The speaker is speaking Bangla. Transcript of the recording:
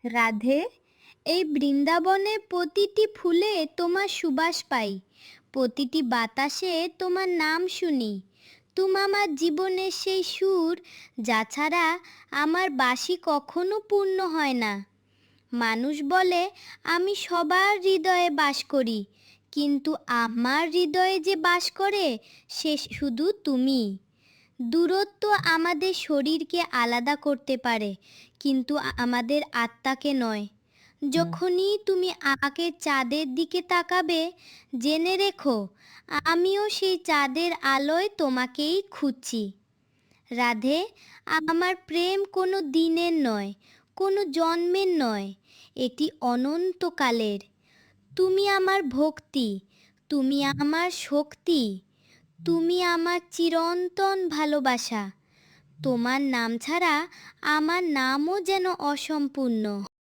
রাধে, এই বৃন্দাবনে প্রতিটি ফুলে তোমার সুবাস পাই, প্রতিটি বাতাসে তোমার নাম শুনি। তুমি আমার জীবনের সেই সুর যা ছাড়া আমার বাঁশি কখনো পূর্ণ হয় না। মানুষ বলে আমি সবার হৃদয়ে বাস করি, কিন্তু আমার হৃদয়ে যে বাস করে সে শুধু তুমি। দূরত্ব আমাদের শরীরকে আলাদা করতে পারে, কিন্তু আমাদের আত্মাকে নয়। যখনই তুমি আকাশের চাঁদের দিকে তাকাবে, জেনে রেখো আমিও সেই চাঁদের আলোয় তোমাকেই খুঁজছি। রাধে, আমার প্রেম কোনো দিনের নয়, কোনো জন্মের নয়, এটি অনন্তকালের। তুমি আমার ভক্তি, তুমি আমার শক্তি, তুমি আমার চিরন্তন ভালোবাসা। তোমার নাম ছাড়া আমার নামও যেন অসম্পূর্ণ।